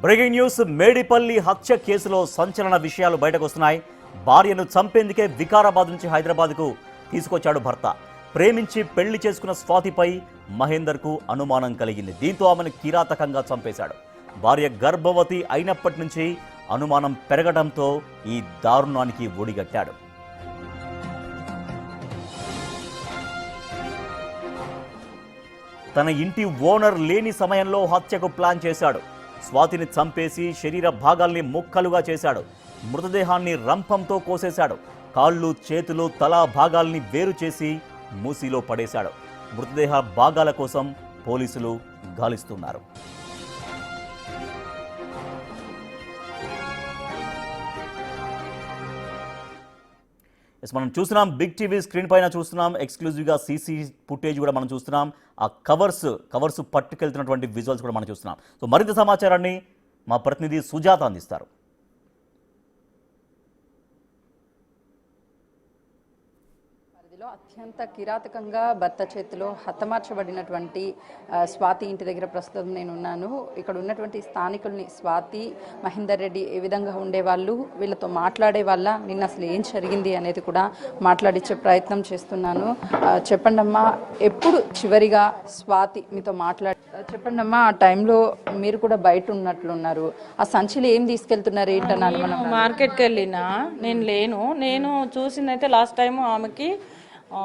Breaking news Medipalli హత్య కేసులో సంచలన విషయాలు బయటకు వస్తున్నాయి. భార్యను చంపేందుకే వికారాబాద్ నుంచి హైదరాబాద్కు తీసుకొచ్చాడు భర్త. ప్రేమించి పెళ్లి చేసుకున్న స్వాతిపై మహేందర్కు అనుమానం కలిగింది. దీంతో ఆమెను కిరాతకంగా చంపేశాడు. భార్య గర్భవతి అయినప్పటి నుంచి అనుమానం పెరగడంతో ఈ దారుణానికి ఒడిగట్టాడు. తన ఇంటి ఓనర్ లేని సమయంలో హత్యకు ప్లాన్ చేశాడు. స్వాతిని చంపేసి శరీర భాగాల్ని ముక్కలుగా చేశాడు. మృతదేహాన్ని రంపంతో కోసేశాడు. కాళ్ళు, చేతులు, తల భాగాల్ని వేరు చేసి మూసీలో పడేశాడు. మృతదేహ భాగాల కోసం పోలీసులు గాలిస్తున్నారు. మనం చూస్తున్నాం, బిగ్ టీవీ స్క్రీన్ పైన చూస్తున్నాం. ఎక్స్క్లూజివ్గా సీసీ ఫుటేజ్ కూడా మనం చూస్తున్నాం. ఆ కవర్స్ పట్టుకెళ్తున్నటువంటి విజువల్స్ కూడా మనం చూస్తున్నాం. సో మరింత సమాచారాన్ని మా ప్రతినిధి సుజాత అందిస్తారు. అత్యంత కిరాతకంగా భర్త చేతిలో హతమార్చబడినటువంటి స్వాతి ఇంటి దగ్గర ప్రస్తుతం నేను ఉన్నాను. ఇక్కడ ఉన్నటువంటి స్థానికుల్ని, స్వాతి, మహేందర్ రెడ్డి ఏ విధంగా ఉండేవాళ్ళు, వీళ్ళతో మాట్లాడే వాళ్ళ, నిన్న అసలు ఏం జరిగింది అనేది కూడా మాట్లాడించే ప్రయత్నం చేస్తున్నాను. చెప్పండి అమ్మా, ఎప్పుడు చివరిగా స్వాతి మీతో చెప్పండి అమ్మా, ఆ టైంలో మీరు కూడా బయట ఉన్నట్లున్నారు. ఆ సంచిలో ఏం తీసుకెళ్తున్నారు ఏంటని? మనం మార్కెట్కి వెళ్ళినా నేను చూసిందైతే లాస్ట్ టైం ఆమెకి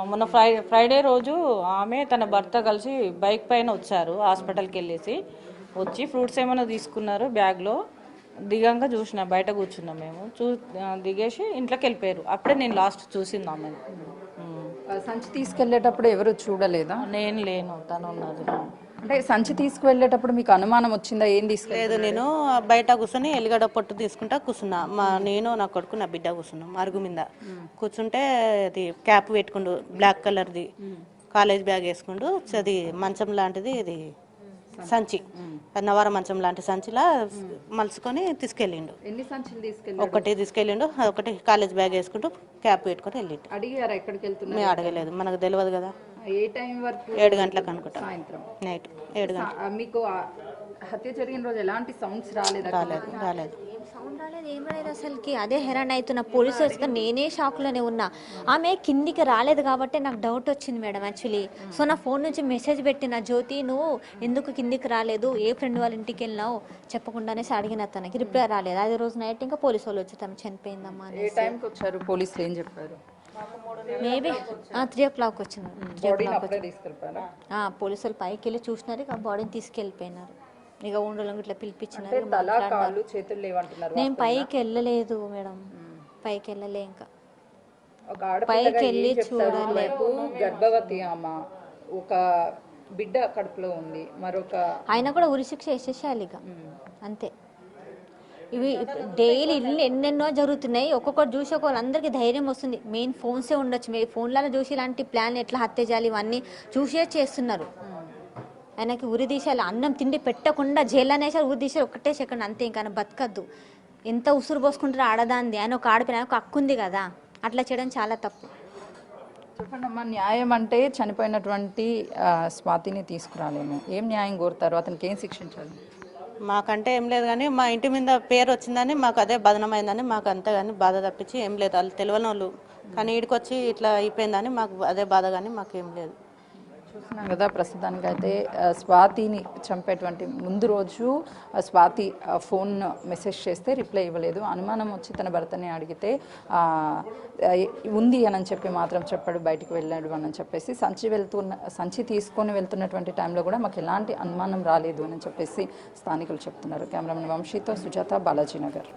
మొన్న ఫ్రైడే రోజు ఆమె తన భర్త కలిసి బైక్ పైన వచ్చారు. హాస్పిటల్కి వెళ్ళేసి వచ్చి ఫ్రూట్స్ ఏమైనా తీసుకున్నారు బ్యాగ్లో. దిగంగా చూసిన, బయట కూర్చున్నాం మేము. దిగేసి ఇంట్లోకి వెళ్ళిపోయారు. అప్పుడే నేను లాస్ట్ చూసింది ఆమె. సంచి తీసుకెళ్లేటప్పుడు ఎవరు చూడలేదా? నేను లేను, తను ఉన్నది. అంటే సంచి తీసుకువెళ్ళేటప్పుడు మీకు అనుమానం వచ్చిందా? ఏం లేదు, నేను బయట కూర్చొని ఎల్లిగడ్డ పొట్టు తీసుకుంటా కూర్చున్నా. నేను నా కొడుకు నా బిడ్డ కూర్చున్నాం అరుగు మీద. కూర్చుంటే అది క్యాప్ పెట్టుకుండు, బ్లాక్ కలర్ది కాలేజ్ బ్యాగ్ వేసుకుండు. అది మంచం లాంటిది, ఇది సంచి, నవార మంచం లాంటి సంచిలా మలుచుకొని తీసుకెళ్ళిండు. ఎన్ని సంచులు తీసుకెళ్ళి? ఒకటి తీసుకెళ్ళిండు, ఒకటి కాలేజ్ బ్యాగ్ వేసుకుంటూ క్యాప్ పెట్టుకొని వెళ్ళిండు. అడిగారా ఎక్కడికి వెళ్తున్నా? మేము అడగలేదు, మనకు తెలియదు కదా. ఏ టైం వరకు? 7 గంటలకు అనుకుంటా, సాయంత్రం నైట్ 7 గంటలకు. మీకు హత్య జరిగిన రోజు ఎలాంటి సౌండ్స్ రాలేదు? రాలేదు. సౌండ్ రాలేదు, ఏం రాలేదు అసలుకి. అదే హెరాన్ అవుతున్నా. పోలీసులు నేనే షాక్లోనే ఉన్నా. ఆమె కిందికి రాలేదు కాబట్టి నాకు డౌట్ వచ్చింది మేడం యాక్చువల్లీ. సో నా ఫోన్ నుంచి మెసేజ్ పెట్టిన, జ్యోతి నువ్వు ఎందుకు కిందికి రాలేదు, ఏ ఫ్రెండ్ వాళ్ళ ఇంటికి వెళ్ళినావు చెప్పకుండానే అడిగిన. తనకి రిప్లై రాలేదు. అదే రోజు నైట్ ఇంకా పోలీసు వాళ్ళు వచ్చి తను చనిపోయిందమ్మా. ఏ టైంకి వచ్చారు పోలీసులు? ఏం చెప్పారు? మేబీ 3 o'clock వచ్చినారు. 3 o'clock పోలీసులు పైకి వెళ్ళి చూసినారు, ఇక బాడీని తీసుకెళ్ళిపోయినారు. ఇక ఉండలను ఇట్లా పిలిపించినారు. నేను పైకి వెళ్ళలేదు మేడం, పైకి వెళ్ళలే. ఇంకా పైకి వెళ్ళి చూడలేదు. గర్భవతి అమ్మ, ఒక బిడ్డ కడుపులో ఉంది, మరొక ఆయన కూడా ఉరిశిక్ష వేసేసేయాలి ఇక, అంతే. ఇవి డైలీ ఎన్నెన్నో జరుగుతున్నాయి. ఒక్కొక్కటి చూసి అందరికీ ధైర్యం వస్తుంది. మెయిన్ ఫోన్సే ఉండొచ్చు, ఫోన్లలో చూసి ఇలాంటి ప్లాన్ ఎట్లా హత్య చేయాలి ఇవన్నీ చూసే చేస్తున్నారు. ఆయనకి ఉరి తీసేయాలి, అన్నం తిండి పెట్టకుండా జైల్లోనే ఉరి తీసేది 1 సెకండ్ అంతే. ఇంకా బతకద్దు. ఎంత ఉసురు పోసుకుంటారో ఆడదాంది. ఆయన ఒక ఆడపిల్ల, ఒక హక్కు ఉంది కదా, అట్లా చేయడం చాలా తప్పు. చెప్పండి అమ్మా, న్యాయం అంటే చనిపోయినటువంటి స్వాతిని తీసుకురాలేము, ఏం న్యాయం కోరుతారు? అతనికి ఏం శిక్షించాలి? మాకంటే ఏం లేదు, కానీ మా ఇంటి మీద పేరు వచ్చిందని మాకు అదే బదనమైందని మాకు అంతే, కానీ బాధ తప్పించి ఏం లేదు. వాళ్ళు తెలియని వాళ్ళు, కానీ ఈడికి వచ్చి ఇట్లా అయిపోయిందని మాకు అదే బాధ, కానీ మాకేం లేదు. చూస్తున్నాం కదా, ప్రస్తుతానికైతే స్వాతిని చంపేటువంటి ముందు రోజు స్వాతి ఫోన్ మెసేజ్ చేస్తే రిప్లై ఇవ్వలేదు. అనుమానం వచ్చి తన భర్తని అడిగితే ఉంది అని చెప్పి మాత్రం చెప్పాడు, బయటికి వెళ్ళాడు అని చెప్పేసి. సంచి తీసుకొని వెళ్తున్నటువంటి టైంలో కూడా మాకు ఎలాంటి అనుమానం రాలేదు అని చెప్పేసి స్థానికులు చెప్తున్నారు. కెమెరామెన్ వంశీతో సుజాత, బాలాజీ నగర్.